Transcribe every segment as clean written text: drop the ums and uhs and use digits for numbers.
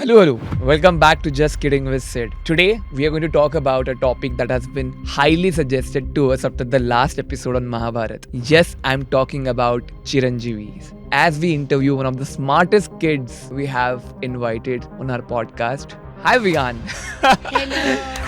Hello. Welcome back to Just Kidding With Sid. Today, we are going to talk about a topic that has been highly suggested to us after the last episode on Mahabharata. Yes, I'm talking about Chiranjeevis. As we interview one of the smartest kids we have invited on our podcast. Hi, Viaan. Hello.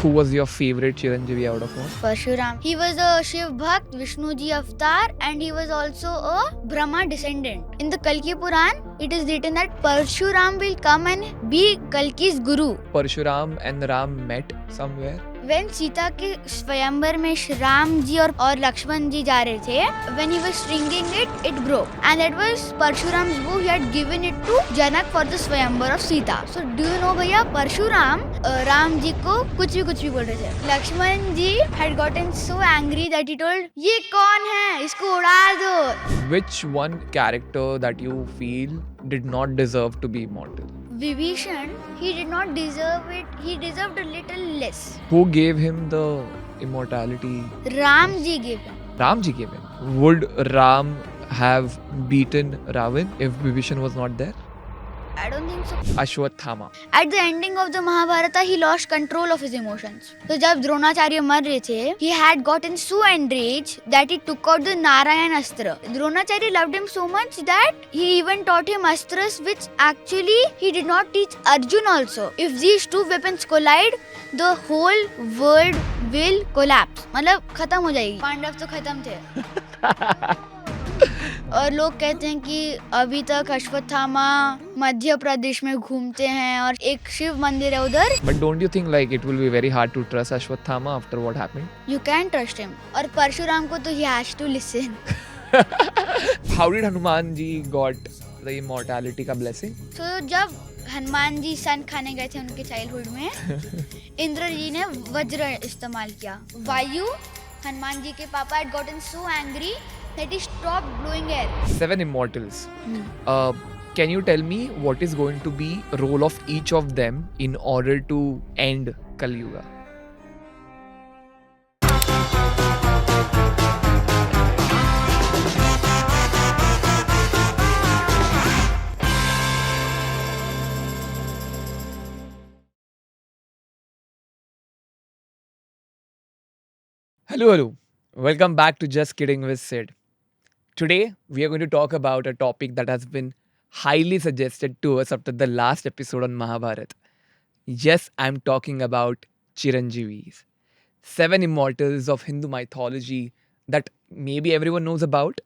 Who was your favorite Chiranjeevi out of all? Parshuram. He was a Shiv Bhakt, Vishnuji avatar, and he was also a Brahma descendant. In the Kalki Puran, it is written that Parshuram will come and be Kalki's guru. Parshuram and Ram met somewhere. When Sita के स्वयंवर में राम जी और लक्ष्मण जी जा रहे थे, when he was stringing it broke, and that was Parshuram's bow. He had given it to Janak for the स्वयंवर of Sita. So do you know भैया, Parshuram Ram ji को कुछ भी बोल रहे थे. लक्ष्मण जी had gotten so angry that he told, ये कौन है, इसको उड़ा दो. Which one character that you feel did not deserve to be immortal? Vibhishan, he did not deserve it. He deserved a little less. Who gave him the immortality? Ram ji gave him. Ram ji gave him. Would Ram have beaten Ravan if Vibhishan was not there? I don't think so. Ashwathama. At the ending of the Mahabharata, he lost control of his emotions. So जब द्रोणाचार्य मर रहे थे, he had gotten so enraged that he took out the Narayan Astra. Dronacharya loved him so much that he even taught him astras which actually he did not teach Arjun also. If these two weapons collide, the whole world will collapse. मतलब खत्म हो जाएगी. पांडव तो खत्म थे. और लोग कहते हैं कि अभी तक अश्वत्थामा मध्य प्रदेश में घूमते हैं और एक शिव मंदिर है उधर. But don't you think like it will be very hard to trust Ashwathama after what happened? You can trust him. और परशुराम को तो he has to listen. How did Hanuman ji got the immortality का blessing? So जब हनुमान जी सन खाने गए थे उनके childhood में, इंद्र जी ने वज्र इस्तेमाल किया. वायु, हनुमान जी के पापा had gotten so angry that he stopped blowing air. 7 immortals. Can you tell me what is going to be role of each of them in order to end Kali Yuga? Hello. Welcome back to Just Kidding With Sid. Today, we are going to talk about a topic that has been highly suggested to us after the last episode on Mahabharata. Yes, I'm talking about Chiranjeevis. 7 immortals of Hindu mythology that maybe everyone knows about,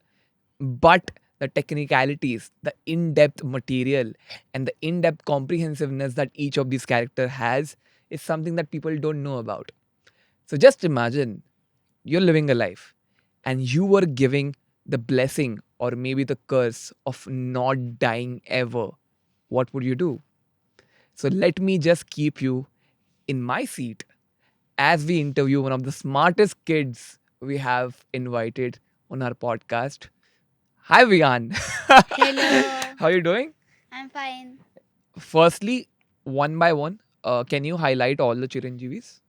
but the technicalities, the in-depth material, and the in-depth comprehensiveness that each of these characters has is something that people don't know about. So just imagine you're living a life and you were giving the blessing or maybe the curse of not dying ever. What would you do? So let me just keep you in my seat as we interview one of the smartest kids we have invited on our podcast. Hi, Viaan. Hello. How are you doing? I'm fine. Firstly, one by one, can you highlight all the Chiranjeevis?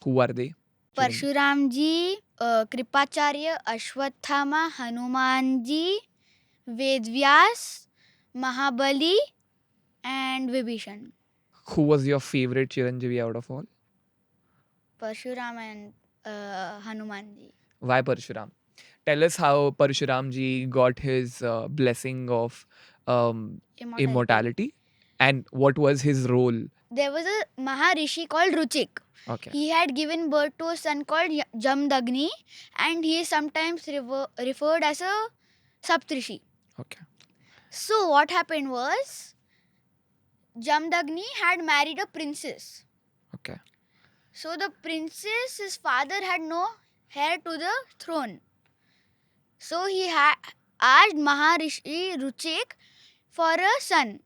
Who are they? Parshuram ji, Kripacharya, Ashwatthama, Hanuman ji, Ved Vyas, Mahabali, and Vibhishan. Who was your favorite Chiranjeevi out of all? Parshuram and Hanuman ji. Why Parshuram? Tell us how Parshuram ji got his blessing of immortality and what was his role. There was a Maharishi called Ruchik. Okay. He had given birth to a son called Jamdagni, and he is sometimes referred as a Saptrishi. Okay. So what happened was, Jamdagni had married a princess. Okay. So the princess, his father had no heir to the throne. So he asked Maharishi Ruchik for a son.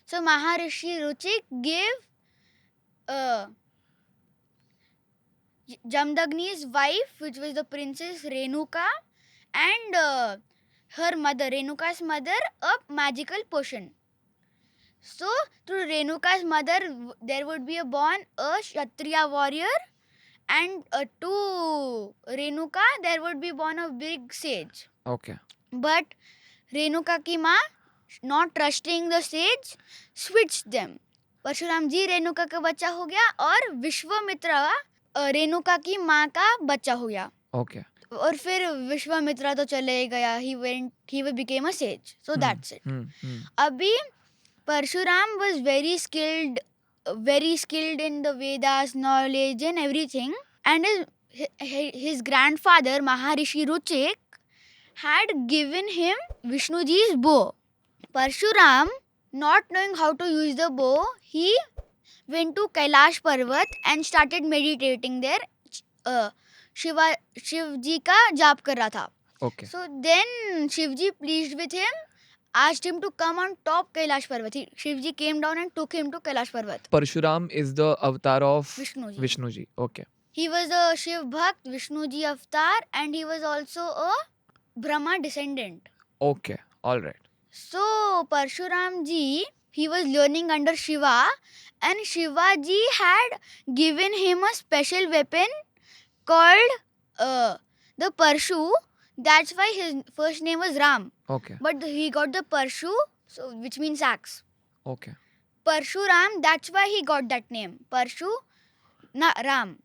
So Maharishi Ruchik gave Jamdagni's wife, which was the princess Renuka, and her mother, Renuka's mother, a magical potion. So through Renuka's mother, there would be born a Kshatriya warrior, and to Renuka, there would be born a big sage. Okay. But Renuka की माँ not trusting the sage, switched them. Parshuram जी रेणुका का बच्चा हो गया और विश्वामित्र रेणुका की माँ का बच्चा हो गया. Okay. और फिर विश्वामित्रा तो चले गया. He became a sage. So that's it. अभी Parshuram was very skilled in the Vedas, knowledge and everything. And his grandfather Maharishi Ruchik had given him Vishnuji's bow. Parshuram, not knowing how to use the bow, he went to Kailash Parvat and started meditating there. Shivji का जाप कर रहा था. Okay. So then Shivji, pleased with him, asked him to come on top Kailash Parvat. Shivji came down and took him to Kailash Parvat. Parshuram is the avatar of Vishnuji. Vishnuji. Okay. He was a Shiv Bhakt, Vishnuji avatar, and he was also a Brahma descendant. Okay. All right. So Parshuram ji, he was learning under Shiva, and Shiva ji had given him a special weapon called the Parshu. That's why his first name was Ram. Okay. But he got the Parshu, so which means axe. Okay. Parshuram, that's why he got that name. Parshu, Ram.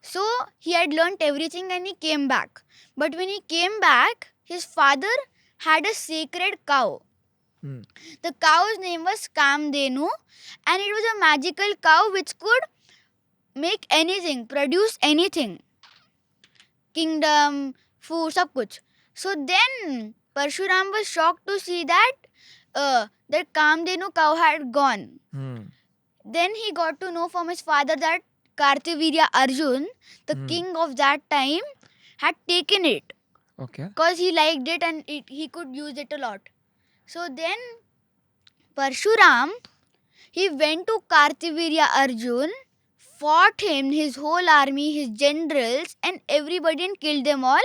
So he had learnt everything and he came back. But when he came back, his father had a sacred cow. The cow's name was Kamdenu, and it was a magical cow which could make anything, produce anything. Kingdom, food, sab kuch. So then Parshuram was shocked to see that that Kamdenu cow had gone. Then he got to know from his father that Kartavirya Arjun, the king of that time, had taken it. Okay. Because he liked it and he could use it a lot. So then Parshuram, he went to Kartavirya Arjun, fought him, his whole army, his generals and everybody, and killed them all.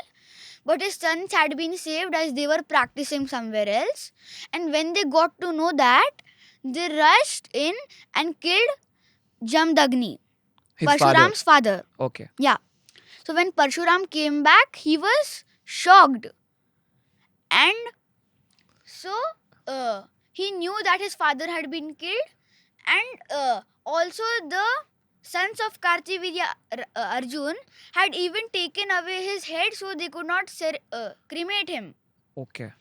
But his sons had been saved as they were practicing somewhere else. And when they got to know that, they rushed in and killed Jamdagni, Parshuram's father. Okay. Yeah. So when Parshuram came back, he was shocked. And so he knew that his father had been killed. And also the sons of Kartavirya Arjun had even taken away his head so they could not cremate him. Okay.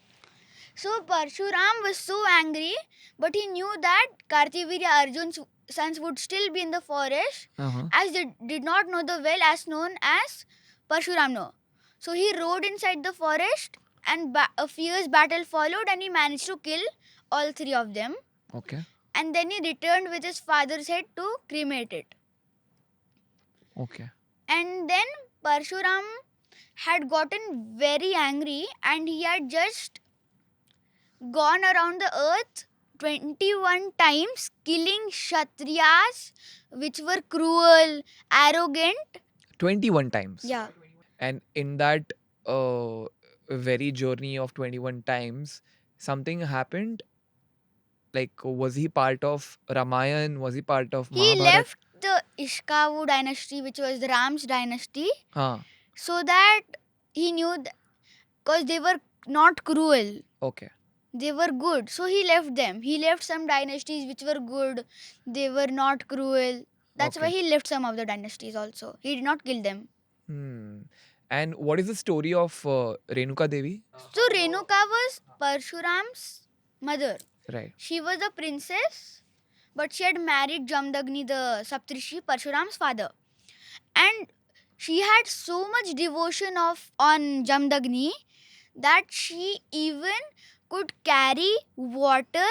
So Parshuram was so angry, but he knew that Kartavirya Arjun's sons would still be in the forest, as they did not know the well as known as Parshuram know. So he rode inside the forest and a fierce battle followed and he managed to kill all three of them. Okay. And then he returned with his father's head to cremate it. Okay. And then Parshuram had gotten very angry and he had just gone around the earth 21 times, killing Kshatriyas, which were cruel, arrogant. 21 times. Yeah. And in that very journey of 21 times, something happened. Like, was he part of Ramayana? Was he part of Mahabharata? He left the Ishkavu dynasty, which was Ram's dynasty, so that he knew, because they were not cruel. Okay. They were good. So he left them. He left some dynasties which were good. They were not cruel. That's why he left some of the dynasties also. He did not kill them. And what is the story of Renuka Devi? So Renuka was Parshuram's mother. Right. She was a princess, but she had married Jamdagni, the Saptrishi, Parshuram's father. And she had so much devotion on Jamdagni that she even could carry water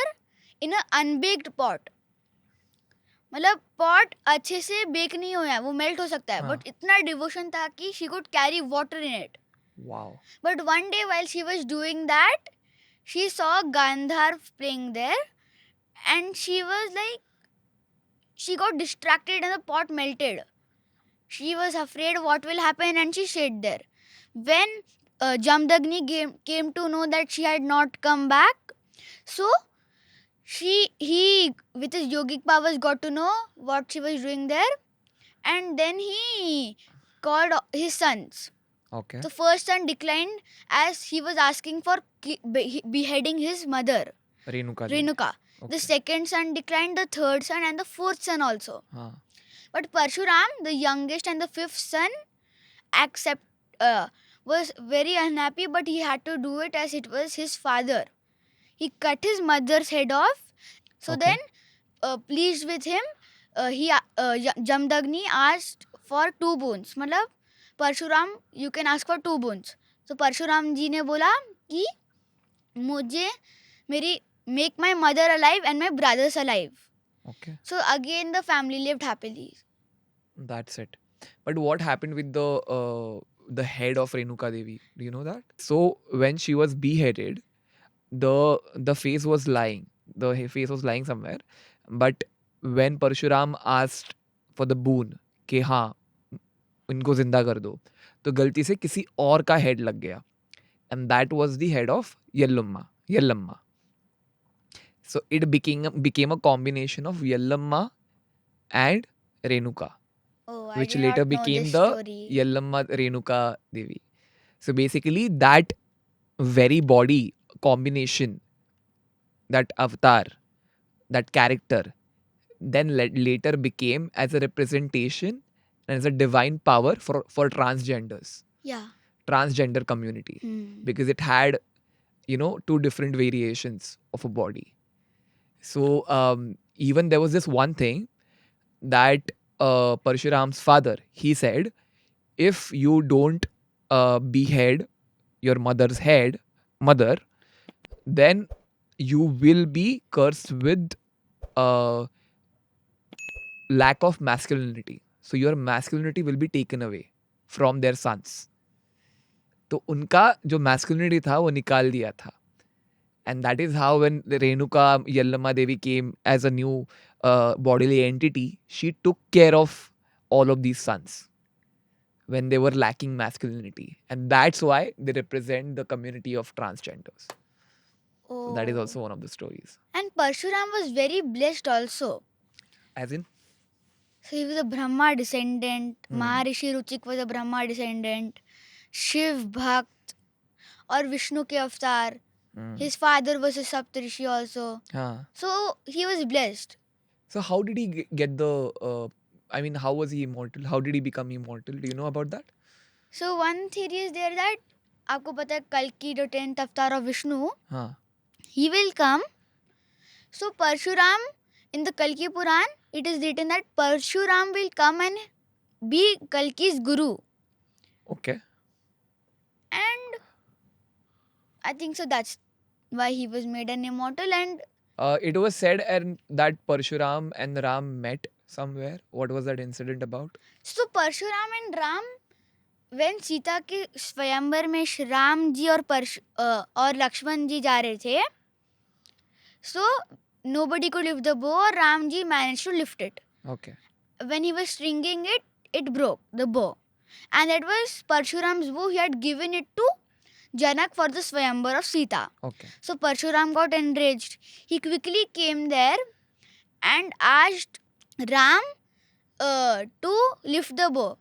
in an unbaked pot. मतलब pot अच्छे से bake नहीं होया, वो melt हो सकता है, but इतना devotion था कि she could carry water in it. Wow. But one day while she was doing that, she saw Gandharv playing there, and she got distracted and the pot melted. She was afraid what will happen and she stayed there. When Jamdagni came to know that she had not come back, so he with his yogic powers got to know what she was doing there, and then he called his sons. Okay. The first son declined as he was asking for beheading his mother. Renuka. Renuka. Okay. The second son declined, the third son, and the fourth son also. But Parshuram, the youngest and the fifth son, was very unhappy, but he had to do it as it was his father. He cut his mother's head off. So Okay. then, pleased with him, Jamdagni asked for 2 bones. मतलब Parshuram, you can ask for 2 bones. So Parshuram जी ने बोला कि मुझे मेरी make my mother alive and my brothers alive. Okay. So again the family lived happily. That's it. But what happened with the head of Renuka Devi? Do you know that? So when she was beheaded, the face was lying. The face was lying somewhere. But when Parshuram asked for the boon कि हाँ इनको जिंदा कर दो, तो गलती से किसी और का हेड लग गया. And that was the head of Yellamma. So it became a combination of Yellamma and Renuka, Oh, I which did later not know became this the story. Yellamma Renuka Devi. So basically, that very body combination, that avatar, that character, then later became as a representation and as a divine power for transgenders, Yeah. transgender community, because it had, 2 different variations of a body. So even there was this one thing that Parshuram's father, he said, if you don't behead your mother, then you will be cursed with lack of masculinity. So your masculinity will be taken away from their sons. तो उनका जो masculinity था वो निकाल दिया था. And that is how when Renuka Yellamma Devi came as a new bodily entity, she took care of all of these sons when they were lacking masculinity. And that's why they represent the community of transgenders. So that is also one of the stories. And Parshuram was very blessed also. As in? So he was a Brahma descendant. Maharishi Ruchik was a Brahma descendant. Shiv Bhakt or Vishnu ke avatar. His father was a Saptarishi also. So he was blessed. So how did he get the how was he immortal? How did he become immortal? Do you know about that? So one theory is there that आपको पता है Kalki, the 10th avatar of Vishnu, he will come. So Parshuram, in the Kalki Puran, it is written that Parshuram will come and be Kalki's guru. Okay. And I think so that's why he was made an immortal. And it was said that Parshuram and Ram met somewhere. What was that incident about? so Parshuram and Ram, when Sita के स्वयंवर में राम जी और लक्ष्मण जी जा रहे थे, so nobody could lift the bow, or Ram ji managed to lift it. Okay. When he was stringing it, it broke, the bow. And that was Parshuram's bow. He had given it to Janak for the Swayamvar of Sita. Okay. So Parshuram got enraged. He quickly came there and asked Ram to lift the bow,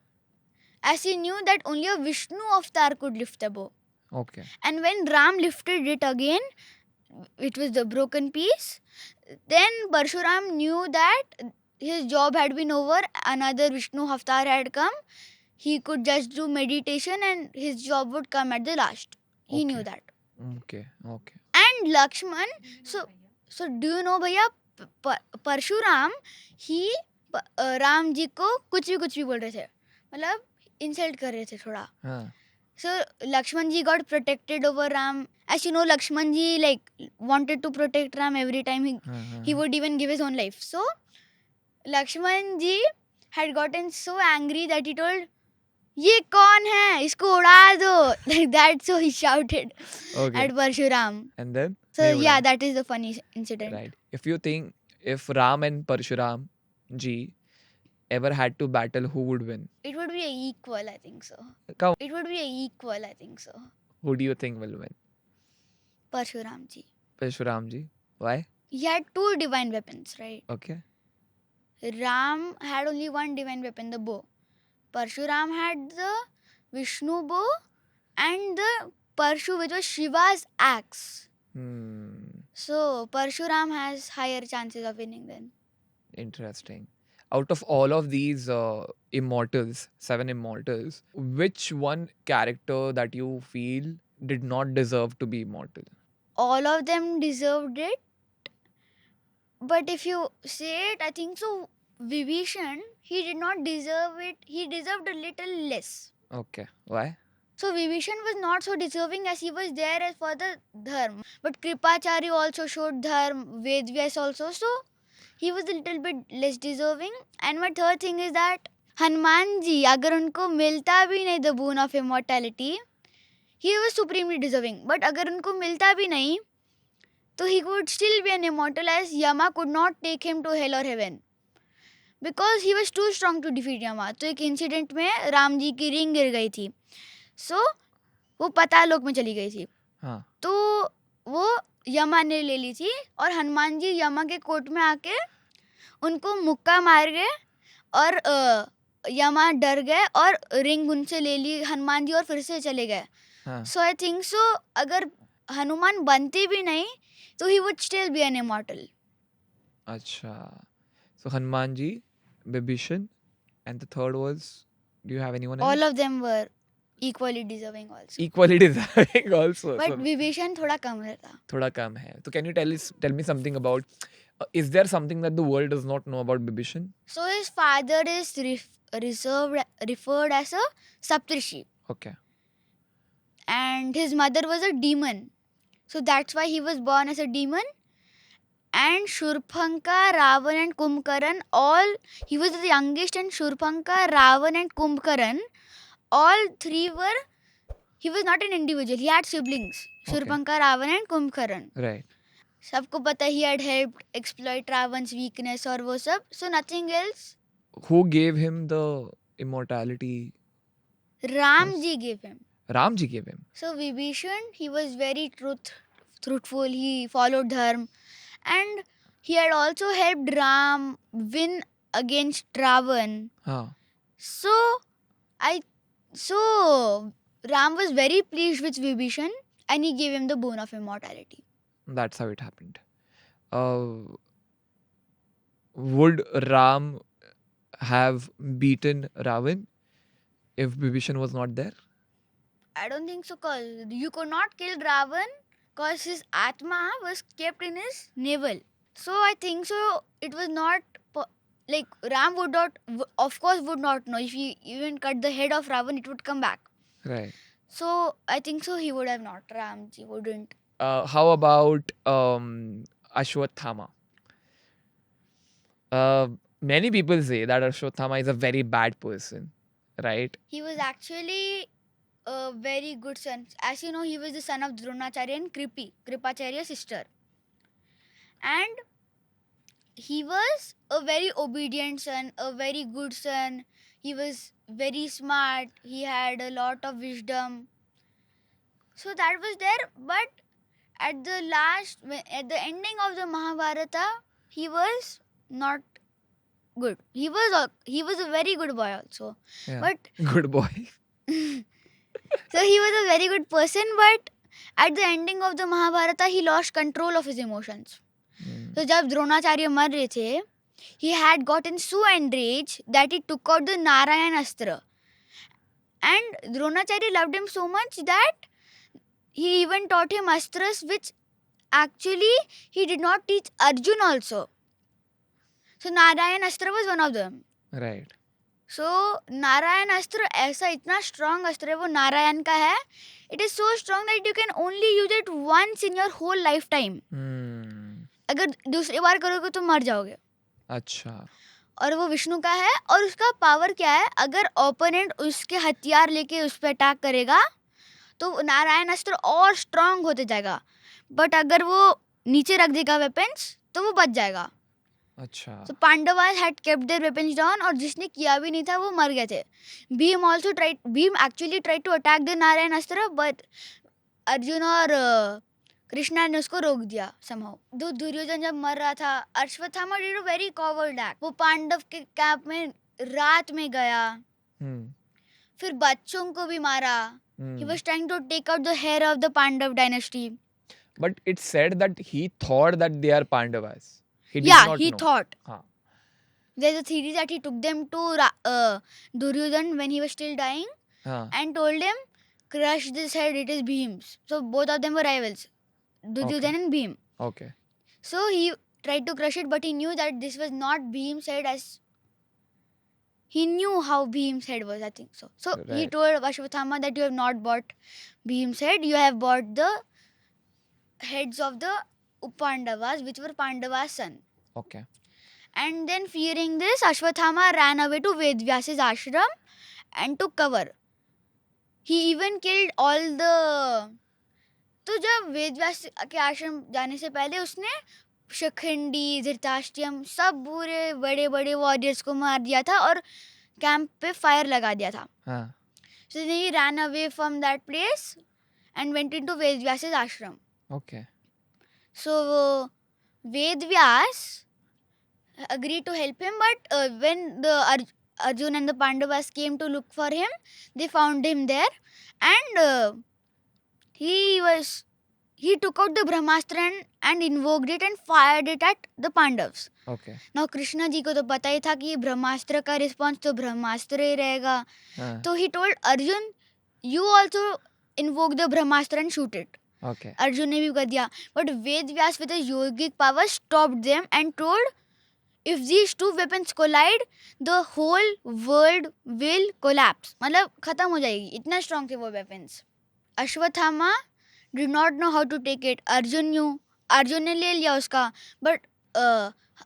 as he knew that only a Vishnu avatar could lift the bow. Okay. And when Ram lifted it again, it was the broken piece. Then Parshuram knew that his job had been over. Another Vishnu avatar had come. He could just do meditation and his job would come at the last. He knew that. Okay. And Lakshman, so do you know भैया, Parshuram, he Ram ji को कुछ भी बोल रहे थे, मतलब insult कर रहे थे थोड़ा. So Lakshman ji got protected over Ram. As you know, Lakshman ji wanted to protect Ram every time. He would even give his own life. So Lakshman ji had gotten so angry that he told, "ये कौन है? इसको उड़ा दो." Like that. So he shouted at Parshuram. And then? So yeah, that is the funny incident. Right. If Ram and Parshuram ji ever had to battle, who would win? It would be equal, I think so. It would be equal, I think so. Who do you think will win? Parshuram ji. Parshuram ji. Why? He had 2 divine weapons, right? Okay. Ram had only one divine weapon, the bow. Parshuram had the Vishnu bow and the Parshu, which was Shiva's axe. So Parshuram has higher chances of winning then. Interesting. Out of all of these immortals, 7 immortals, which one character that you feel did not deserve to be immortal? All of them deserved it, but if you say it, I think so. Vibhishan, he did not deserve it. He deserved a little less. Okay. Why? So Vibhishan was not so deserving as he was there as for the dharma. But Kripacharya also showed dharma, Ved Vyas also. So he was a little bit less deserving. And my third thing is that Hanuman ji, अगर उनको मिलता भी नहीं the boon of immortality, he was supremely deserving. But अगर उनको मिलता भी नहीं, तो he would still be an immortal as Yama could not take him to hell or heaven. Because he was too strong to defeat Yama. तो एक incident में राम जी की रिंग गिर गई थी. So वो पतालोक में चली गई थी. हाँ. तो वो यमा ने ले ली थी और हनुमान जी यमा के कोर्ट में आके उनको मुक्का मार गए और यमा डर गए और रिंग उनसे ले ली हनुमान जी और फिर से चले गए. सो आई थिंक सो अगर हनुमान बनते भी नहीं तो ही would still be an immortal. अच्छा. So Hanuman ji, Vibhishan, and the third was, do you have anyone else? All of them were equally deserving also. Equally deserving also. But So Vibhishan थोड़ा कम रहता. थोड़ा कम है. So can you tell me something about, is there something that the world does not know about Vibhishan? So his father is referred as a Saptrishi. Okay. And his mother was a demon. So that's why he was born as a demon. And Shurpanka, Ravan and Kumbhakaran, he was the youngest, and Shurpanka, Ravan and Kumbhakaran, all three were, he was not an individual, he had siblings. Okay. Shurpanka, Ravan and Kumbhakaran. Right. सबको पता he had helped exploit Ravan's weakness और वो सब. So nothing else. Who gave him the immortality? Ram ji gave him. Ram ji gave him. So Vibhishan, he was very truthful. He followed dharma. And he had also helped Ram win against Ravan. Huh. So Ram was very pleased with Vibhishan and he gave him the boon of immortality. That's how it happened. Would Ram have beaten Ravan if Vibhishan was not there? I don't think so, cause you could not kill Ravan cause his Atma was kept in his navel. So I think so it was not like Ram would not, of course would not know. If he even cut the head of Ravan, it would come back. Right. So I think so he would have not. Ramji wouldn't. How about Ashwathama? Many people say that Ashwathama is a very bad person, right? He was actually a very good son. As you know, he was the son of Dronacharya and Kripacharya's sister. And he was a very obedient son, a very good son. He was very smart. He had a lot of wisdom. So that was there. But at the ending of the Mahabharata, he was not good. He was a very good boy also. Yeah. But good boy. so he was a very good person, but at the ending of the Mahabharata, he lost control of his emotions. So जब द्रोणाचार्य मर रहे थे, he had gotten so enraged that he took out the Narayan Astra. And Dronacharya loved him so much that he even taught him astras which actually he did not teach Arjun also. So Narayan Astra was one of them. Right. So Narayan Astra ऐसा इतना strong अस्त्र है वो नारायण का है. It is so strong that you can only use it once in your whole lifetime. अगर दूसरी बार करोगे तो मर जाओगे. अच्छा. और वो विष्णु का है और उसका पावर क्या है, अगर ओपोनेंट उसके हथियार लेके उस पर अटैक करेगा तो नारायण अस्त्र और स्ट्रांग होते जाएगा. बट अगर वो नीचे रख देगा वेपन्स तो वो बच जाएगा. अच्छा. So Pandavas had kept their weapons down और जिसने किया भी नहीं था वो मर गए थे. Bhim actually tried to attack the Narayan Astra, but Arjun और कृष्णा ने उसको रोक दिया somehow. दुर्योधन जब मर रहा था, Ashwatthama did a very coward act. वो पांडव के कैंप में रात में गया, फिर बच्चों को भी मारा. He was trying to take out the hair of the Pandav dynasty. But it's said that he thought that they are Pandavas. He did Yeah, not he know. thought. Huh. There's a theory that he took them to Duryodhan when he was still dying Huh. and told him, crush this head, it is Bhim's. So both of them were rivals, Duryodhan and Bhim. Okay. So he tried to crush it, but he knew that this was not Bhim's head, as he knew how Bhim's head was, I think so. So he Right. told Ashwathama that you have not bought Bhim's head, you have bought the heads of the Upandavas, which were Pandava's son. Okay. And then fearing this, Ashwathama ran away to Ved Vyas's ashram and took cover. He even killed all the... तो जब वेद व्यास के आश्रम जाने से पहले उसने शिखंडी, धृतराष्ट्रम सब पूरे बड़े बड़े वॉरियर्स को मार दिया था और कैंप पे फायर लगा दिया था. Huh. So then he ran away from that place and went into Ved Vyas's ashram. Okay. So Ved Vyas agreed to help him, but when the Arjun and the Pandavas came to look for him, they found him there, and he took out the Brahmastra and invoked it and fired it at the Pandavas. Okay. Now Krishna ji को तो पता ही था कि ये ब्रह्मास्त्र का response तो ब्रह्मास्त्र ही रहेगा. Huh. तो he told Arjun, you also invoke the Brahmastra and shoot it. Okay. Arjun ने भी कर दिया. But Ved Vyas with his yogic power stopped them and told, if these two weapons collide, the whole world will collapse. मतलब खत्म हो जाएगी. इतना strong थे वो weapons. Ashwathama did not know how to take it. Arjun knew. Arjun ने ले लिया उसका. But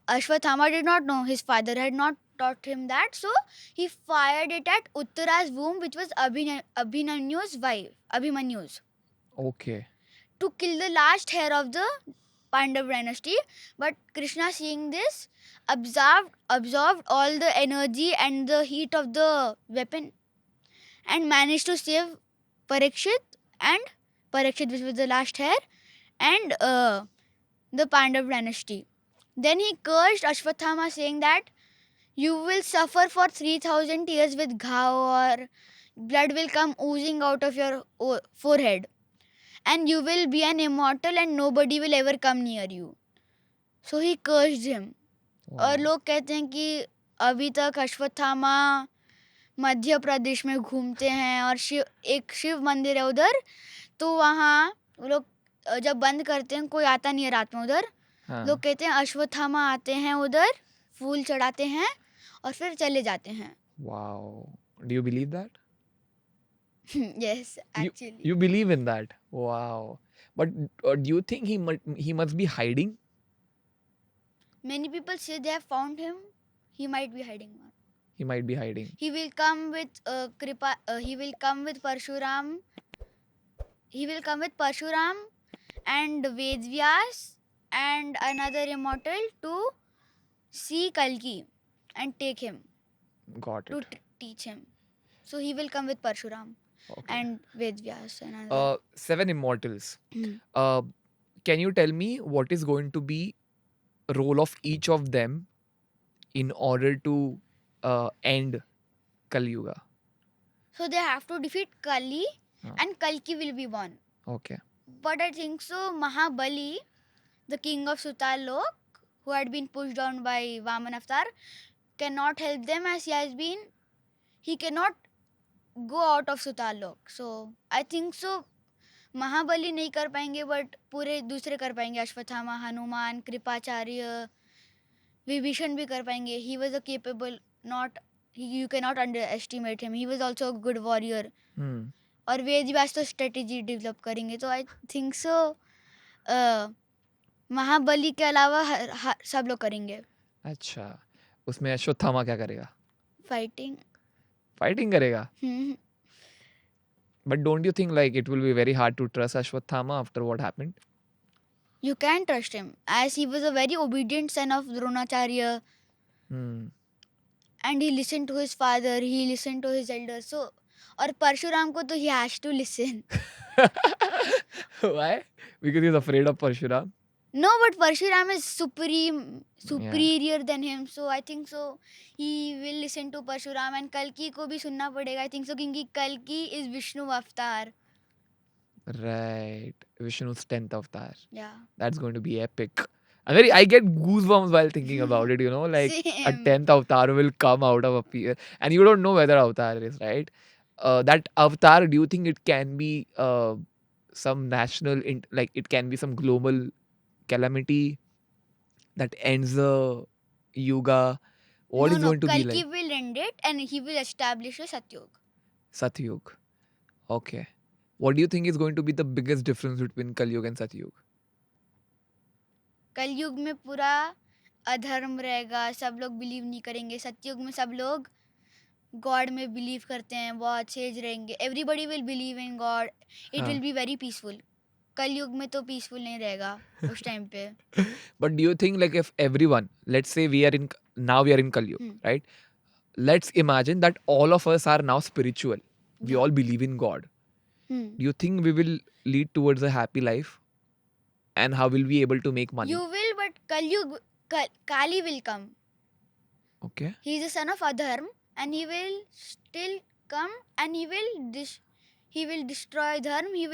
Ashwathama did not know. His father had not taught him that. So he fired it at Uttara's womb, which was Abhinanyu's wife. Abhimanyu's. Okay. To kill the last heir of the Pandav dynasty. But Krishna, seeing this, absorbed all the energy and the heat of the weapon and managed to save Parikshit, which was the last heir, and the Pandav dynasty. Then he cursed Ashwathama, saying that you will suffer for 3000 years with ghav, or blood will come oozing out of your forehead. And you will be an immortal and nobody will ever come near you. So he cursed him. और लोग कहते हैं कि अभी तक अश्वत्थामा मध्य प्रदेश में घूमते हैं और एक शिव मंदिर है उधर. तो वहाँ लोग जब बंद करते हैं, कोई आता नहीं है रात में उधर. लोग कहते हैं अश्वत्थामा आते हैं उधर, फूल चढ़ाते हैं और फिर चले जाते हैं. Wow. Do you believe that? Yes, actually. You believe in that? Wow. But do you think he must be hiding? Many people say they have found him. He might be hiding. He might be hiding. He will come with he will come with Parshuram. He will come with Parshuram and Ved Vyas and another immortal to see Kalki and take him Got to it. teach him. So he will come with Parshuram Okay. and Ved Vyas and another. 7 immortals. Hmm. Can you tell me what is going to be role of each of them in order to end Kali Yuga? So they have to defeat Kali and Kalki will be born. Okay. But I think so Mahabali, the king of Sutalok, who had been pushed down by Vaman Avatar, cannot help them, as he cannot go out of Sutalok. So I think so महाबली नहीं कर पाएंगे, but पूरे दूसरे कर पाएंगे. अश्वत्थामा, हनुमान, कृपाचार्य, विभीषण भी कर पाएंगे. He was a capable, not, you can not under estimate him. He was also a good warrior. और वेद व्यास तो स्ट्रेटेजी डेवलप करेंगे. तो आई थिंक सो महाबली के अलावा सब लोग करेंगे. अच्छा, उसमें अश्वत्थामा क्या करेगा? फाइटिंग करेगा. But don't you think like it will be very hard to trust Ashwathama after what happened? You can trust him, as he was a very obedient son of Dronacharya. And he listened to his father, he listened to his elders. So, और परशुराम को तो he has to listen. Why? Because he's afraid of Parshuram? No, but Parshuram is superior than him. So I think so he will listen to Parshuram, and Kalki को भी सुनना पड़ेगा. I think so क्योंकि Kalki is Vishnu avatar. Right. Vishnu's 10th avatar. Yeah. That's going to be epic. I get goosebumps while thinking about it, like a Same. 10th avatar will come out of a peer, and you don't know whether avatar is, right? That avatar, do you think it can be some national, like it can be some global calamity that ends the yuga? What No, is no. going to be Kalki like? will end it and he will establish a Satyug. Satyug. Okay. What do you think is going to be the biggest difference between Kalyug and Satyug? कलयुग में पूरा अधर्म रहेगा, सब लोग believe नहीं करेंगे. सतयुग में सब लोग गॉड में बिलीव करते हैं, बहुत सेज रहेंगे. Everybody will believe in God. It will Huh. Be very peaceful. कलयुग में तो पीसफुल नहीं रहेगा उस टाइम पे. But do you think, like, if everyone, let's say now we are in Kalyug, Hmm. right? Let's imagine that all of us are now spiritual. We Yeah. all believe in God. Hmm. Do you think we will lead towards a happy life? And how will we be able to make money? You will, but Kalyug, Kali will come. Okay. He is the son of Adharm, and he will still come, and he will destroy Dharm. He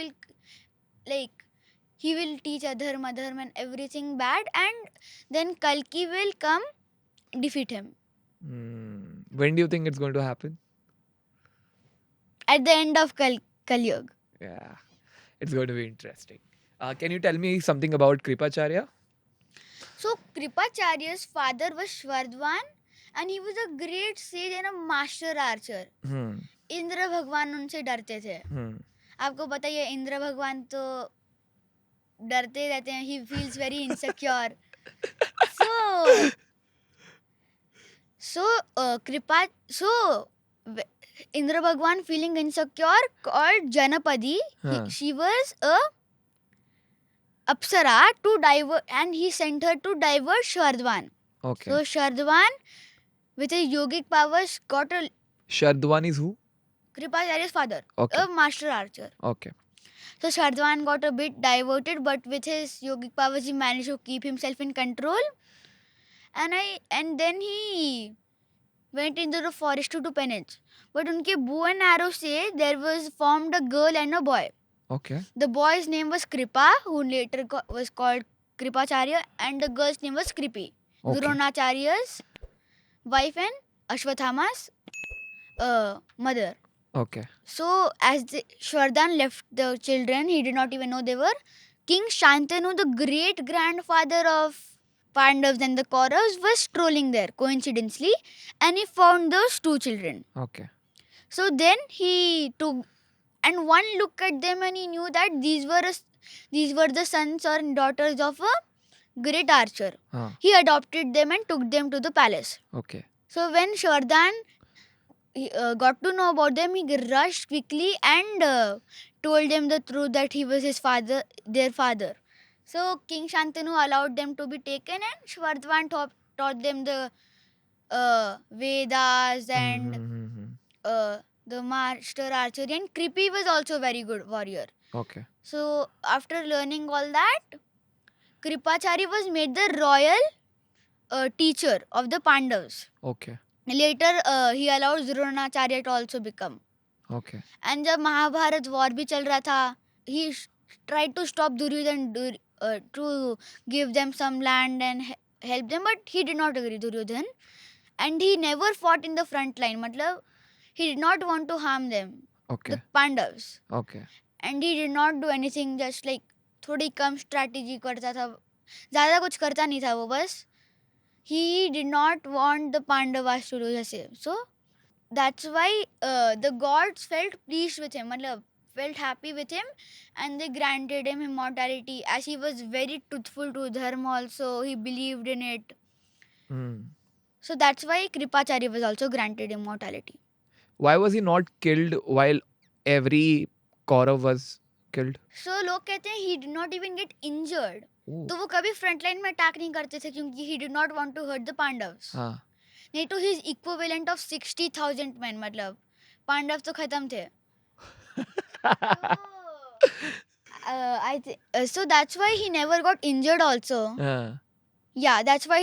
will teach Adharm and everything bad, and then Kalki will come, defeat him When do you think it's going to happen? at the end of Kalyug. Yeah. It's going to be interesting. Can you tell me something about Kripacharya? So Kripacharya's father was Shvardvan, and he was a great sage and a master archer. Hmm. Indra भगवान उनसे डरते थे. Hmm. आपको पता ही है, इंद्र भगवान तो डरते रहते हैं. He feels very insecure. Indra Bhagwan, feeling insecure, called Janapadi. Huh. She was a Apsara to divert, and he sent her to divert Shardvan. Okay. So Shardvan, with his yogic powers, got a Shardwan is who? Kripacharya's father, Okay. a master archer. Okay. So Shardvan got a bit diverted, but with his yogic powers, he managed to keep himself in control. And then he went into the forest to do penance. But unke bow and arrow से there was formed a girl and a boy. Okay. The boy's name was Kripa, who later was called Kripacharya, and the girl's name was Kripi. Okay. Dronacharya's wife and Ashwathama's mother. Okay. So as Shwardan left the children, he did not even know they were. King Shantanu, the great grandfather of Pandavas and the Kauravas, was strolling there coincidentally, and he found those two children. Okay. So then he took, and one look at them, and he knew that these were the sons or daughters of a great archer. Huh. He adopted them and took them to the palace. Okay. So when Shwardan got to know about them, he rushed quickly and told them the truth that he was their father. So King Shantanu allowed them to be taken, and Shvardvan taught them the Vedas and the master archery, and Kripi was also a very good warrior. Okay. So after learning all that, Kripacharya was made the royal teacher of the Pandavas. Okay. Later he allowed Dronacharya to also become. Okay. And जब Mahabharat war भी चल रहा था, he tried to stop Duryodhan to give them some land and help them, but he did not agree, Duryodhan. And he never fought in the front line. मतलब he did not want to harm them, Okay. the Pandavas. Okay. And he did not do anything, just like थोड़ी कम strategy करता था, ज़्यादा कुछ करता नहीं था वो, बस he did not want the Pandavas to do the same. So that's why the gods felt pleased with him, felt happy with him, and they granted him immortality, as he was very truthful to dharma also. He believed in it. So that's why Kripacharya was also granted immortality. Why was he not killed while every Kaurav was killed? So लोग कहते हैं he did not even get injured. तो वो कभी front line में attack नहीं करते थे, क्योंकि he did not want to hurt the Pandavas. हाँ. नहीं तो his equivalent of 60,000 men, मतलब पांडव तो खत्म थे. So that's why he never got injured also. Yeah, that's why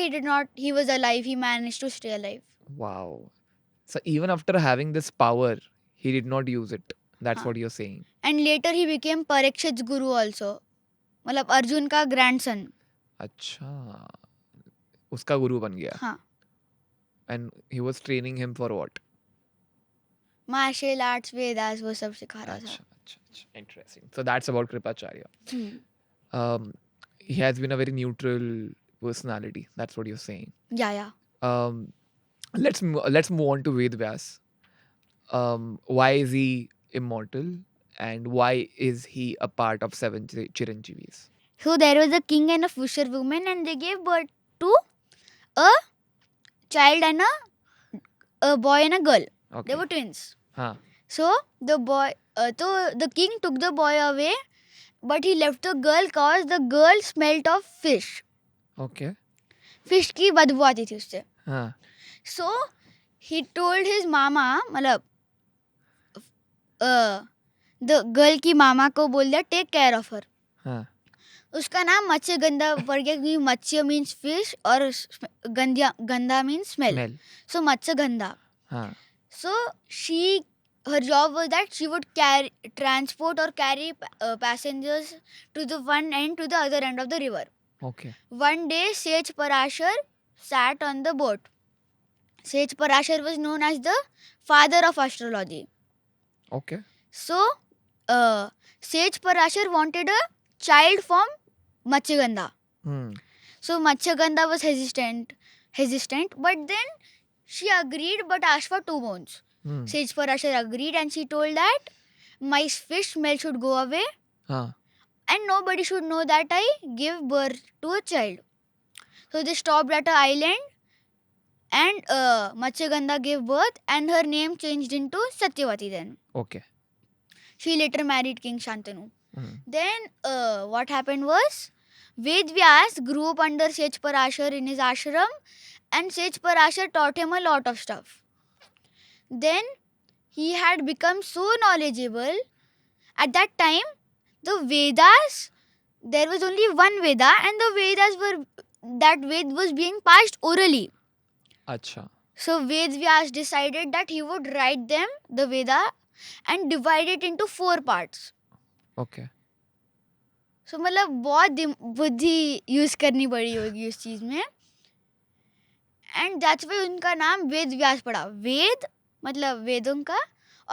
he was alive. He managed to stay alive. Wow. So even after having this power, he did not use it. That's what you're saying. And later he became Parikshit's guru also. मतलब अर्जुन का grandson. अच्छा, उसका गुरु बन गया. हाँ, And he was training him for what? Martial arts, Vedas वो सब सिखा रहा था. अच्छा, अच्छा, अच्छा. Interesting. So that's about Kripacharya. Hmm. Um, he has been a very neutral personality. That's what you're saying. Yeah. Um, let's move on to Ved Vyas. Why is he immortal, and why is he a part of seven Chiranjeevis? So there was a king and a fisherwoman, and they gave birth to a child and a boy and a girl. Okay. They were twins. Huh. So the king took the boy away, but he left the girl cause the girl smelt of fish. Okay. Fish की बदबू आती थी उससे. हाँ. So he told his mama, मतलब the girl की मामा को बोल दिया take care of her. हाँ. उसका नाम मत्स्य गंधा पड़ गया क्योंकि मत्स्य मीन्स फिश और गंधा मीन्स स्मेल. So मत्स्य गंधा. हाँ. So her job was that she would transport or carry passengers to the one end to the other end of the river. Okay. One day, Sage Parashar sat on the boat. Sage Parashar was known as the father of astrology. Okay. So, Sage Parashar wanted a child from Matsyagandha. So, Matsyagandha was hesitant, but then she agreed but asked for 2 bones. Sage Parashar agreed and she told that my fish smell should go away. And nobody should know that I give birth to a child. So they stopped at an island and Matsyagandha gave birth and her name changed into Satyavati then. Okay. She later married King Shantanu. Then what happened was Ved Vyas grew up under Sage Parashar in his ashram and Sage Parashar taught him a lot of stuff. Then he had become so knowledgeable. At that time, the Vedas, there was only one Veda and the Vedas that Ved was being passed orally. Acha. So Ved Vyas decided that he would write them, the Veda, and divide it into 4 parts. Okay. So मतलब बहुत बुद्धि use करनी पड़ी होगी उस चीज में. And that's why उनका नाम वेद व्यास पड़ा. वेद मतलब वेदों का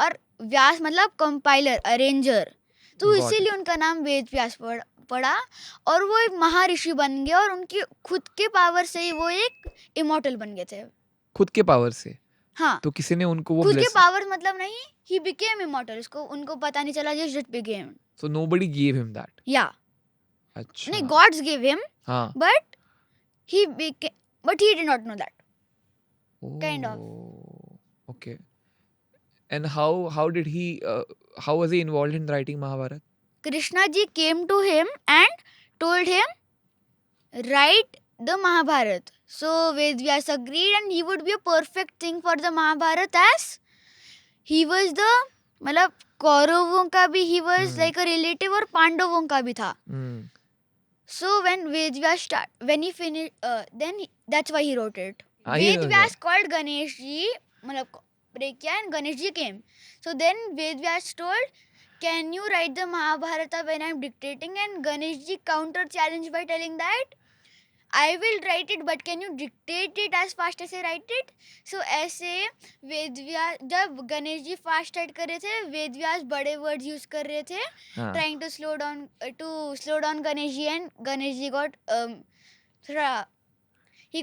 और व्यास मतलब कंपाइलर, अरेंजर. तो इसीलिए उनका नाम वेद व्यास पड़ा और वो एक महर्षि बन गए और उनकी खुद के पावर से ही वो एक इमॉर्टल बन गए थे. खुद के पावर से? हाँ. तो किसी ने उनको वो खुद के पावर मतलब नहीं, he became immortal. उनको पता नहीं चला, just became. So nobody gave him that? Yeah. अच्छा. नहीं, gods gave him. हाँ. But he did not know that. Oh, kind of. Okay. And how did he how was he involved in writing Mahabharata? Krishna ji came to him and told him write the Mahabharata. So Ved Vyas agreed and he would be a perfect thing for the Mahabharata as he was the मतलब कौरवों का भी he was like a relative और पांडवों का भी था. So when Ved Vyas when he finished then that's why he wrote it. Ved Vyas called Ganesh ji मतलब pray kiya and Ganesh ji came. So then Ved Vyas told, can you write the Mahabharata when I'm dictating? And Ganesh ji counter challenged by telling that I will write it but can you dictate it as fast as I write it? So ऐसे वेद व्यास जब Ganesh ji fast right कर रहे थे, वेद व्यास बड़े words use कर रहे थे, trying to slow down Ganesh ji and Ganesh ji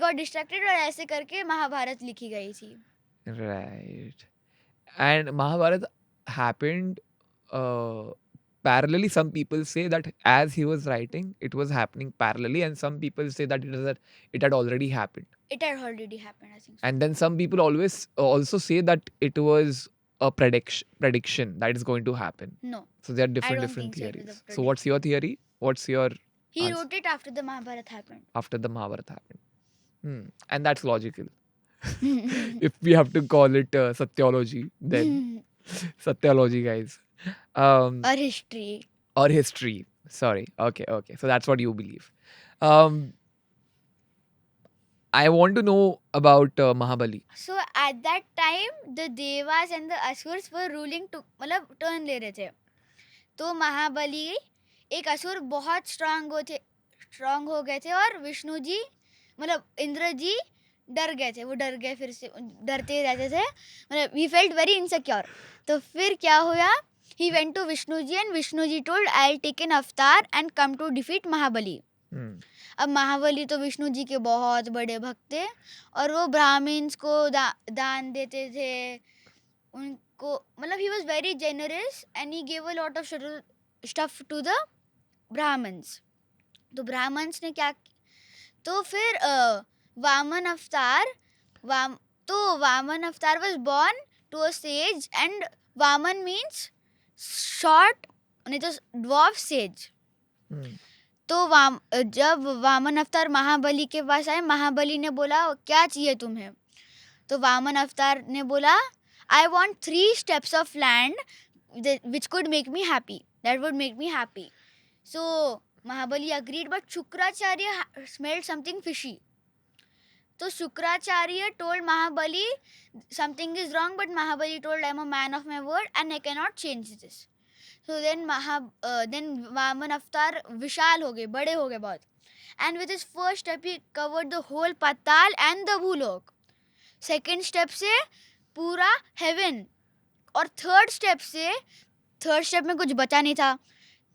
got distracted और ऐसे करके महाभारत लिखी गई थी. Right. And Mahabharata happened parallelly. Some people say that as he was writing, it was happening parallelly, and some people say that it had already happened. It had already happened, I think so. And then some people always also say that it was a prediction that is going to happen. No. So there are different theories. So what's your theory? What's your He wrote it after the Mahabharata happened. After the Mahabharata happened. And that's logical. If we have to call it satyology, then satyology, guys. Or history. Or history. Sorry. Okay. So that's what you believe. I want to know about Mahabali. So at that time, the Devas and the Asurs were ruling to मतलब turn ले रहे थे. तो महाबली एक असुर बहुत strong हो गए थे और विष्णु जी मतलब इंद्र जी डर गए थे, वो डर गए, फिर से डरते रहते थे, मतलब ही फेल्ट वेरी इनसिक्योर. तो फिर क्या हुआ, he went to Vishnu ji and Vishnu ji told I'll take an avatar and come to defeat महाबली. अब महाबली तो विष्णु जी के बहुत बड़े भक्त थे और वो ब्राह्मण्स को दान देते थे उनको, मतलब he was very generous and he gave a lot of stuff to the Brahmins. तो ब्राह्मण्स ने क्या, तो फिर वामन अवतार वामन अवतार was born to a sage and Vaman means short, नहीं तो dwarf sage. तो जब वामन अवतार महाबली के पास आए, महाबली ने बोला क्या चाहिए तुम्हें, तो वामन अवतार ने बोला I want 3 steps of land which could make me happy, that would make me happy. So Mahabali agreed, but Shukracharya smelled something fishy. So Shukracharya told Mahabali something is wrong, but Mahabali told I am a man of my word and I cannot change this. So then Vaman Avatar विशाल हो गए, बड़े हो गए बहुत, and with his first step he covered the whole Patal and the Bhulok. Second step से पूरा heaven, और third step में कुछ बचा नहीं था.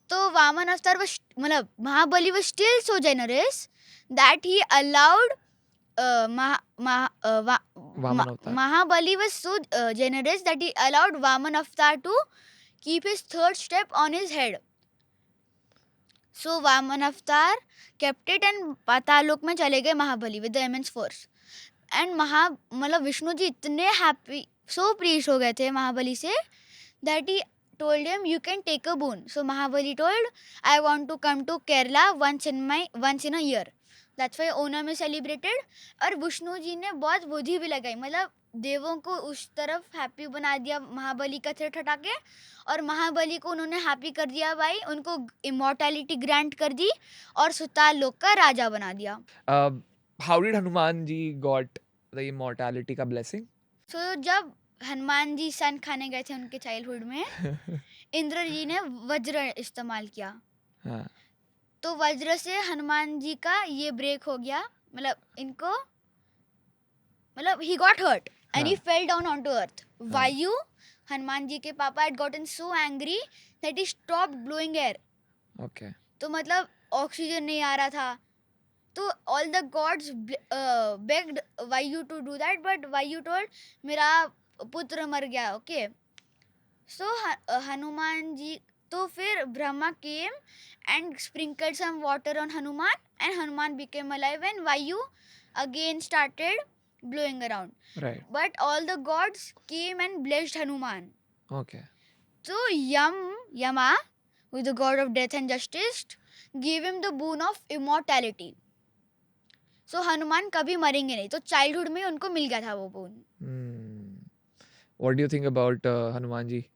तो वामन अवतार मतलब महाबली was still so generous that he allowed Mahabali was so generous that he allowed Vaman Avatar to keep his third step on his head. So Vaman Avatar kept it and Patalok में चले गए महाबली with the immense force. And मतलब विष्णु जी इतने happy, so pleased हो गए थे महाबली से that he told him you can take a boon. So Mahabali told I want to come to Kerala once in a year. That's why Onam is celebrated. और विष्णु जी ने बहुत बुद्धि भी लगाई, मतलब देवों को उस तरफ हैप्पी बना दिया महाबली का थ्रेट हटा के, और महाबली को उन्होंने हैप्पी कर दिया भाई, उनको इमॉर्टैलिटी ग्रांट कर दी और सुताल लोक का राजा बना दिया. How did Hanuman ji got the immortality का blessing? So जब हनुमान जी सन खाने गए थे उनके चाइल्डहुड में, इंद्र जी ने वज्र इस्तेमाल किया. तो वज्र से हनुमान जी का ये ब्रेक हो गया, मतलब इनको, मतलब he got hurt and he fell down onto earth. वायु, हनुमान जी के पापा had gotten so angry that he stopped blowing air. Okay. तो मतलब ऑक्सीजन नहीं आ रहा था, तो all the gods begged Vayu to do that, but Vayu told मेरा पुत्र मर गया. Okay. So हनुमान जी, तो फिर Brahma came and sprinkled some water on Hanuman and Hanuman became alive and Vayu again started blowing around. Right. But all the gods came and blessed Hanuman. Okay. So Yama, who is the god of death and justice, gave him the boon of immortality. So Hanuman कभी मरेंगे नहीं, तो childhood में उनको मिल गया था वो boon. What do you think about Hanuman ji?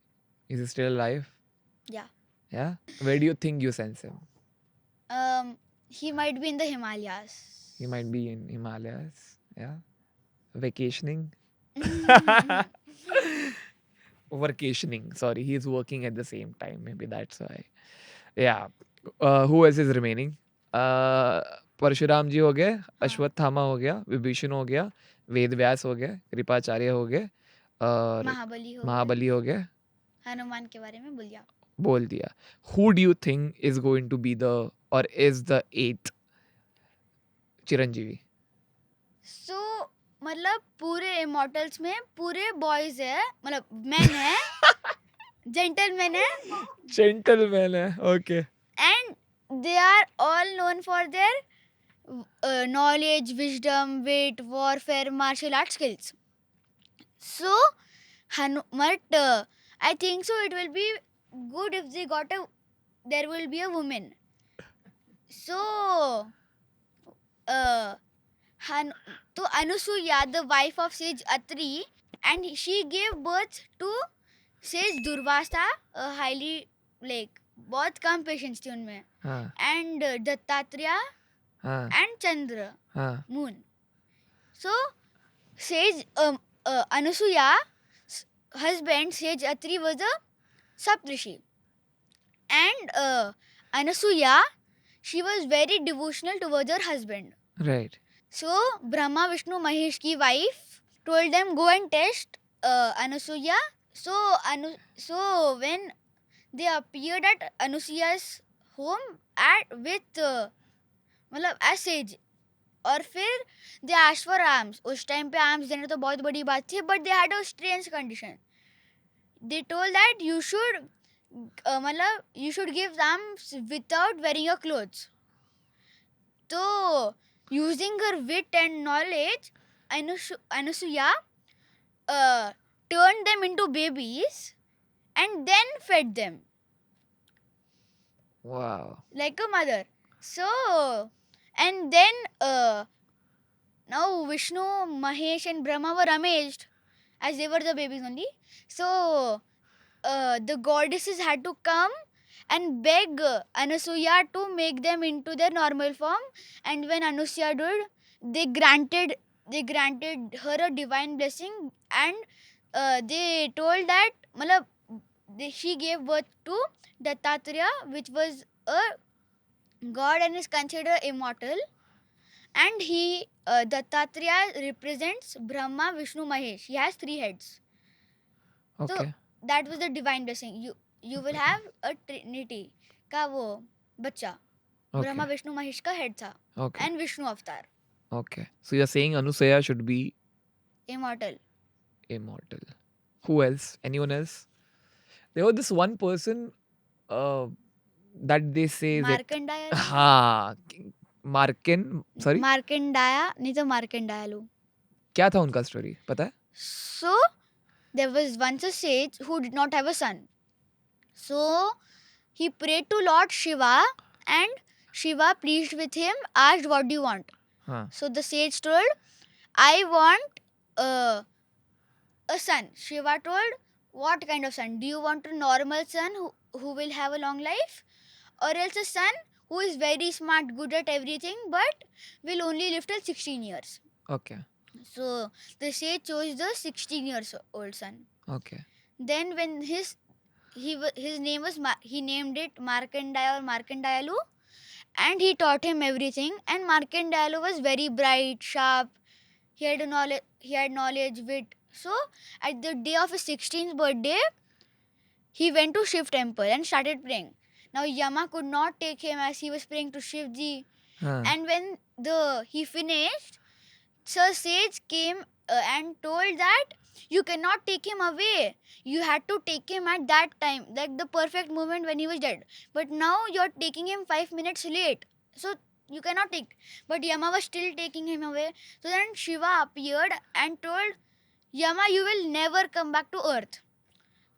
Is he still alive? Yeah. Yeah? Where do you think you sense him? He might be in the Himalayas. He might be in Himalayas. Yeah? Vacationing? Vacationing. Sorry, he's working at the same time. Maybe that's why. Yeah. Who else is remaining? Parshuram जी हो गए, अश्वत्थामा हो गया, विभीषण हो गया, वेद व्यास हो गए, कृपाचार्य हो गए, और महाबली हो गए. हनुमान के बारे में बोल दिया. Who do you think is going to be the, or is the 8th Chiranjeevi? So मतलब पूरे इमॉर्टल्स में पूरे बॉयज है, मतलब मैन है, जेंटलमैन है. जेंटलमैन है. Okay. And they are all known for their knowledge, wisdom, wit, warfare, martial arts skills. So but I think so it will be good if there will be a woman. So तो Anusuya, the wife of sage Atri, and she gave birth to sage Durvasa, highly like बहुत कम patience थी उनमें. And Dattatreya and Chandra, moon. So sage Anusuya husband sage Atri was a Saptrishi, and Anasuya, she was very devotional towards her husband. Right. So Brahma, Vishnu, Mahesh ki wife told them go and test Anasuya. So when they appeared at Anusuya's home with मतलब as sage, और फिर they asked for arms. उस time पे arms देना तो बहुत बड़ी बात थी, but they had a strange condition. They told that you should मतलब you should give arms without wearing your clothes. So using her wit and knowledge, Anasuya turned them into babies and then fed them Wow. like a mother. So, and then now Vishnu, Mahesh, and Brahma were amazed as they were the babies only. So, the goddesses had to come and beg Anasuya to make them into their normal form. And when Anasuya did, they granted her a divine blessing, and they told that matlab, she gave birth to Dattatreya, which was a god and is considered immortal. And he Dattatreya represents Brahma, Vishnu, Mahesh. He has 3 heads. So Okay. that was the divine blessing. You will have a trinity का वो बच्चा Brahma Okay. Vishnu Mahesh का head था Okay. and Vishnu avatar Okay. So you're saying Anusaya should be immortal. immortal. Who else? Anyone else? There was this one person that they say that मार्कंडाया हाँ मार्किन sorry मार्कंडाया नहीं तो मार्कंडायालू. क्या था उनका स्टोरी पता है? So there was once a sage who did not have a son. So he prayed to Lord Shiva, and Shiva, pleased with him, asked, "What do you want?" हाँ. So the sage told, "I want a son." Shiva told, "What kind of son? Do you want a normal son who will have a long life, or else a son who is very smart, good at everything, but will only live till 16 years?" Okay. So the sage chose the 16 years old son. Okay. Then when his name was he named it Markandaya or Markandayalu, and he taught him everything. And Markandayalu was very bright, sharp. He had knowledge, wit. So at the day of his 16th birthday, he went to Shiv temple and started praying. Now Yama could not take him as he was praying to Shivji. हाँ. And when he finished, Sir Sage came and told that you cannot take him away. You had to take him at that time, like the perfect moment when he was dead. But now you're taking him 5 minutes late. So you cannot take. But Yama was still taking him away. So then Shiva appeared and told Yama, you will never come back to earth.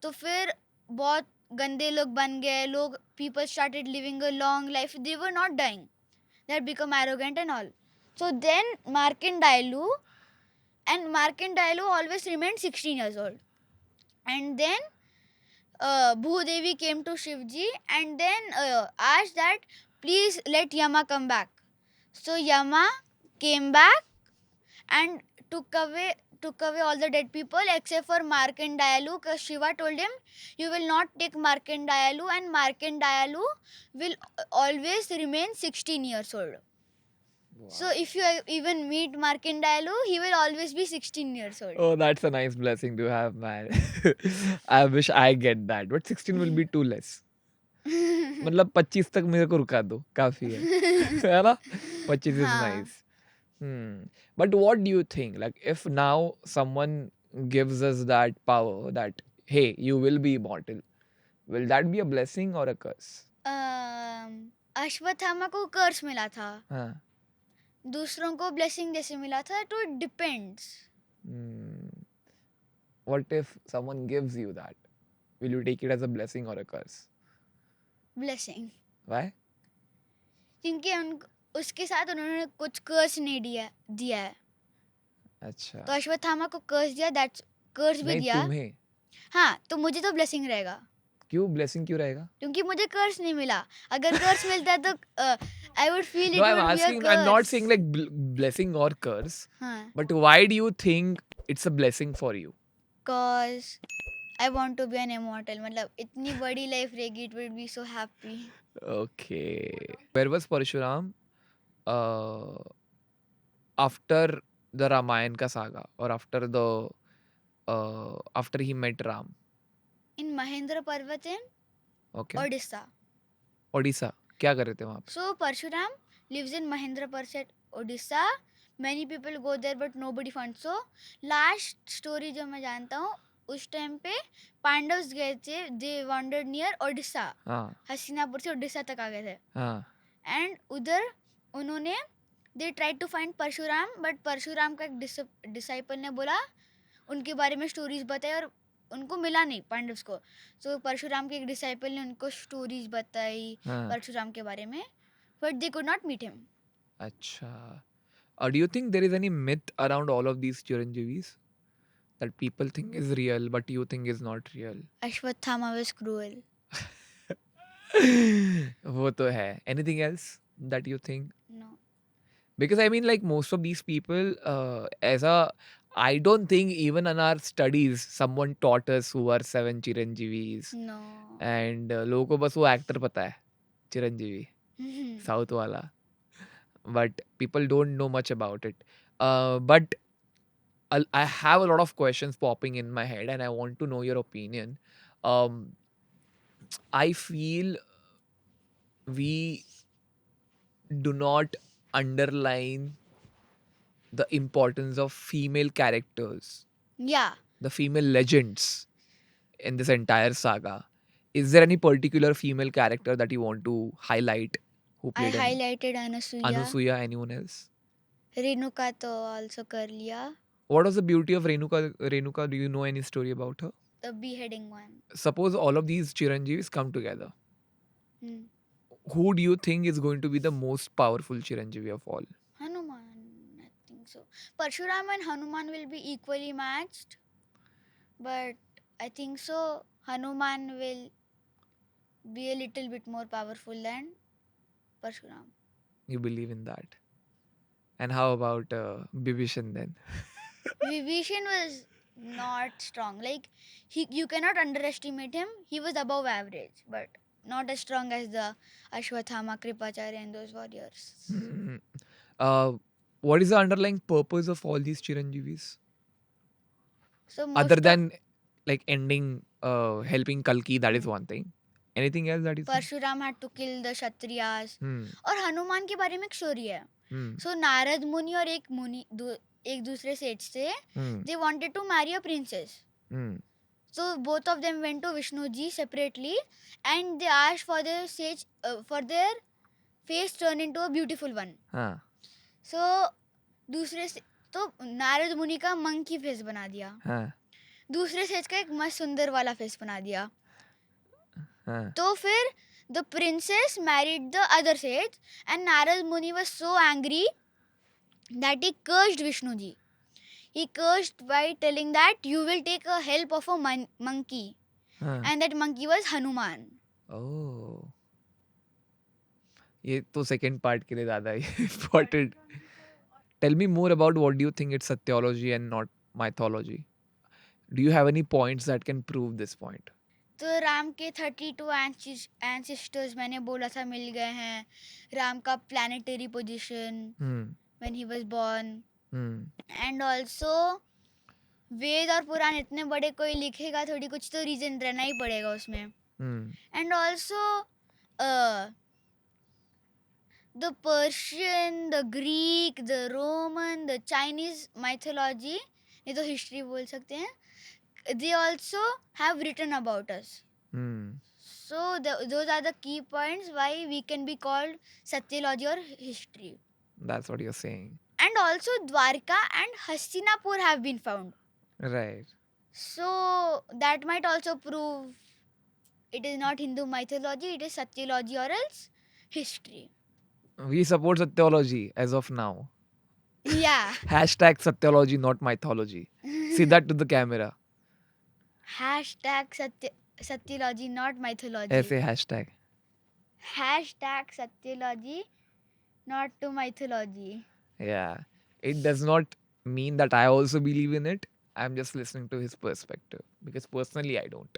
तो फिर बहुत गंदे लोग बन गए लोग. People started living a long life. They were not dying. They had become arrogant and all. So then Markandayalu always remained 16 years old. And then Bhudevi came to Shivji and then asked that please let Yama come back. So Yama came back and took away all the dead people except for Markandayalu, because Shiva told him you will not take Markandayalu, and Markandayalu will always remain 16 years old. Wow. So if you even meet Markandayalu, he will always be 16 years old. Oh, that's a nice blessing to have, man. I wish I get that, but 16 will be too less. मतलब 25 तक मेरे को रुका दो काफी है है ना 25 is हाँ. nice. But what do you think, like if now someone gives us that power that hey you will be immortal, will that be a blessing or a curse? Ashwatthama को कर्स मिला था, हाँ. दूसरों को ब्लेसिंग जैसे मिला था. तो it depends. What if someone gives you that, will you take it as a blessing or a curse? Blessing. Why? क्योंकि उसके साथ उन्होंने कुछ कर्स नहीं दिया है. अच्छा. तो अश्वत्थामा को कर्स दिया, दैट्स कर्स भी नहीं दिया. तुम्हें. हाँ, तो मुझे तो ब्लेसिंग रहेगा. क्यों ब्लेसिंग क्यों रहेगा? क्योंकि मुझे कर्स नहीं मिला. अगर कर्स मिलता तो I would feel it No, I'm would be a asking. curse. I'm not saying like blessing or curse. हाँ. But why do you think it's a blessing for you? Because I want to be an immortal. मतलब इतनी बड़ी life रहेगी, it would be so happy. Okay. Where was Parshuram uh, after the Ramayana ka saga or after he met Ram? In Mahendra Parvat in Okay. Odisha. Odisha. क्या कर रहे थे वहाँ पे? So Parshuram lives in Mahendra Parvat, Odisha. Many people go there but nobody finds. So last story जो मैं जानता हूँ उस टाइम पे पांडव्स गए थे. They wandered near Odisha. हाँ हस्तिनापुर से उड़ीसा तक आ गए थे. हाँ एंड उधर उन्होंने they try to find Parashuram but Parashuram का एक डिसाइपल ने बोला उनके बारे में स्टोरीज बताई और उनको मिला नहीं पांडव्स को. सो परशुराम के एक डिसाइपल ने उनको स्टोरीज बताई हाँ. परशुराम के बारे में but they could not meet him. अच्छा. Do you think there is any myth around all of these Chiranjeevis that people think is real but you think is not real? Ashwatthama was cruel. वो तो है. Anything else that you think? No. Because I mean, like most of these people, I don't think even in our studies someone taught us who are 7 Chiranjeevis. No. And लोगों को बस वो actor पता है, Chiranjeevi, South वाला. But people don't know much about it. But I have a lot of questions popping in my head and I want to know your opinion. I feel we do not underline the importance of female characters, या. the female legends in this entire saga. Is there any particular female character that you want to highlight who I played highlighted Anusuiya. Anusuya? Anyone else? Renuka तो also कर लिया. What was the beauty of Renuka? Renuka, do you know any story about her? The beheading one. Suppose all of these Chiranjeevis come together. Who do you think is going to be the most powerful Chiranjeevi of all? Hanuman, I think so. Parshuram and Hanuman will be equally matched, but I think so. Hanuman will be a little bit more powerful than Parshuram. You believe in that? And how about Bibhishan then? Vibhishan was not strong. Like you cannot underestimate him. He was above average, but not as strong as the Ashwathama, Kripacharya, and those warriors. Hmm. What is the underlying purpose of all these Chiranjeevis? So Other than like ending, helping Kalki, that is one thing. Anything else that is? Parshuram had to kill the Kshatriyas. Hmm. और हनुमान के बारे में एक story है. Hmm. सो नारद मुनि और एक मुनि एक दूसरे सेज से Hmm. They wanted to marry a princess. Hmm. So both of them went to Vishnu ji separately and they asked for their sage for their face turn into a beautiful one. हाँ. So दूसरे तो नारद मुनि का monkey face बना दिया. हाँ. दूसरे says का एक मस्त सुंदर वाला फेस बना दिया. हाँ. तो फिर the princess married the other sage and Narad Muni was so angry that he cursed Vishnu ji. He cursed by telling that you will take a help of a monkey. हाँ. And that monkey was Hanuman. Oh. ये तो second part के लिए ज़्यादा important. Tell me more about what do you think it's Satyology and not mythology. Do you have any points that can prove this point? तो राम के 32 ancestors मैंने बोला था मिल गए हैं. राम का planetary position when he was born. And also वेद और पुराण इतने बड़े कोई लिखेगा थोड़ी, कुछ तो रीजन रहना ही पड़ेगा उसमें. And also the Persian, the Greek, the Roman, the Chinese mythology, ये तो history बोल सकते हैं, they also have written about us. So those are the key points why we can be called Satyology or history. That's what you're saying. And also Dwarka and Hastinapur have been found. Right. So that might also prove it is not Hindu mythology, it is Satyology or else history. We support Satyology as of now. Yeah. Hashtag Satyology, not mythology. See that to the camera. Hashtag Satyology, not mythology. ऐसे hashtag. Hashtag Satyology, not to mythology. Yeah. It does not mean that I also believe in it. I'm just listening to his perspective. Because personally, I don't.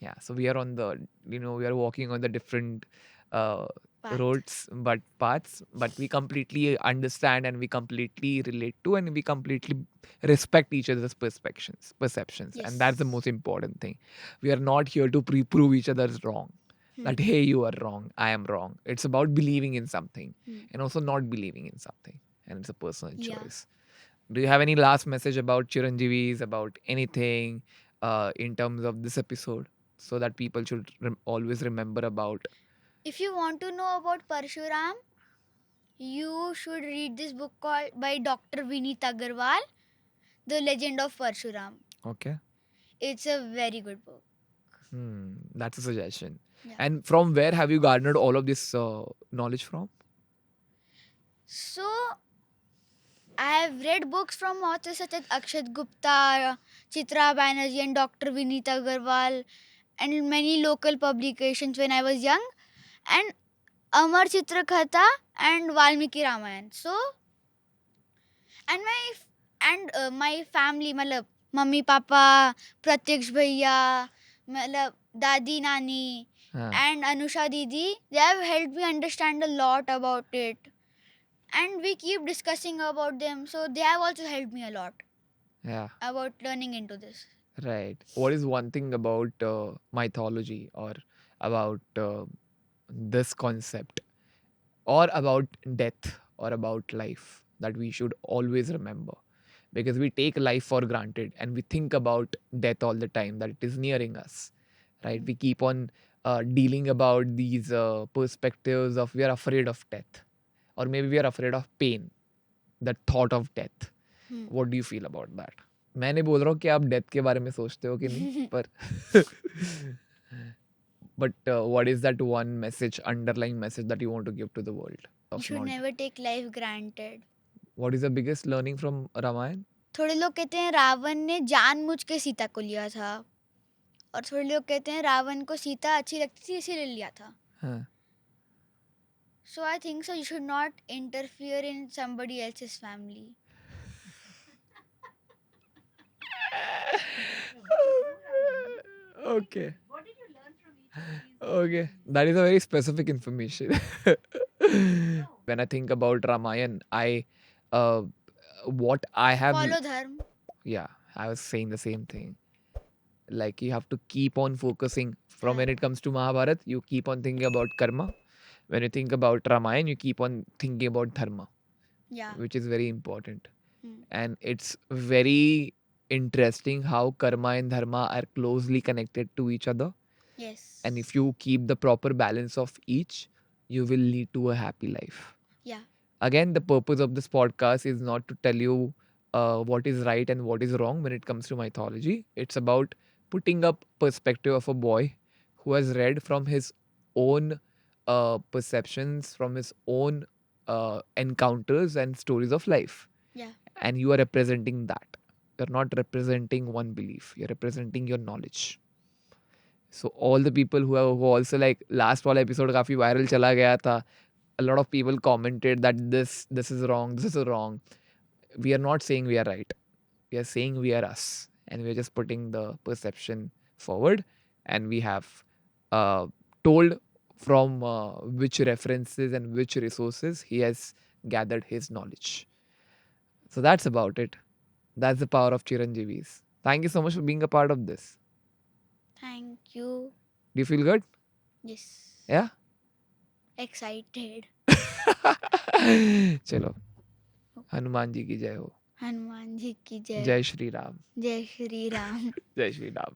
Yeah, so we are on the, we are walking on the different uh, Path. paths, but we completely understand and we completely relate to and we completely respect each other's perceptions, and that's the Yes. most important thing. We are not here to prove each other's wrong. That Hmm. hey, you are wrong, I am wrong. It's about believing in something Hmm. and also not believing in something, and it's a personal Yeah. choice. Do you have any last message about Chiranjeevis, about anything in terms of this episode, so that people should always remember about? If you want to know about Parshuram, you should read this book called by Dr. Vineet Agarwal, The Legend of Parshuram. Okay. It's a very good book. That's a suggestion. Yeah. And from where have you garnered all of this knowledge from? So I have read books from authors such as Akshat Gupta, Chitra Banerjee, and Dr. Vineet Agarwal, and many local publications when I was young, and Amar Chitrakatha and Valmiki Ramayan. So, and my family, मतलब mummy papa, प्रत्यक्ष भैया, मतलब दादी नानी, Huh. and Anusha Didi, they have helped me understand a lot about it. And we keep discussing about them, so they have also helped me a lot Yeah. about learning into this. Right. What is one thing about mythology or about this concept or about death or about life that we should always remember? Because we take life for granted and we think about death all the time, that it is nearing us, right? We keep on dealing about these perspectives of we are afraid of death, or maybe we are afraid of pain, the thought of death. What do you feel about that? मैंने बोल रहा हूँ कि आप death के बारे में सोचते हो कि नहीं, पर but what is that one message, underlying message that you want to give to the world? You should never take life granted. What is the biggest learning from Ramayana? थोड़े लोग कहते हैं रावण ने जानबूझ के सीता को लिया था, और थोड़े लोग कहते हैं रावण को सीता अच्छी लगती थी इसीलिए लिया था. Huh. So I think so you should not interfere in somebody else's family. Okay. Okay, that is a very specific information. When I think about Ramayana, uh, what I have, Follow dharma. yeah, I was saying the same thing. Like you have to keep on focusing. From when it comes to Mahabharat, you keep on thinking about karma. When you think about Ramayana, you keep on thinking about dharma, Yeah. which is very important. Hmm. And it's very interesting how karma and dharma are closely connected to each other. Yes. And if you keep the proper balance of each, you will lead to a happy life. Yeah. Again, the purpose of this podcast is not to tell you what is right and what is wrong when it comes to mythology. It's about putting up perspective of a boy who has read from his own perceptions, from his own encounters and stories of life. Yeah. And you are representing that. You're not representing one belief. You're representing your knowledge. So all the people who also like last वाला episode काफी viral चला गया था. A lot of people commented that this is wrong, this is wrong. We are not saying we are right. We are saying we are us, and we are just putting the perception forward, and we have told from which references and which resources he has gathered his knowledge. So that's about it. That's the power of Chiranjeevis. Thank you so much for being a part of this. Thank you. Do you feel good? Yes. Yeah? Excited. चलो, हनुमान जी की जय हो. हनुमान जी की जय. जय श्री राम. जय श्री राम. जय श्री राम.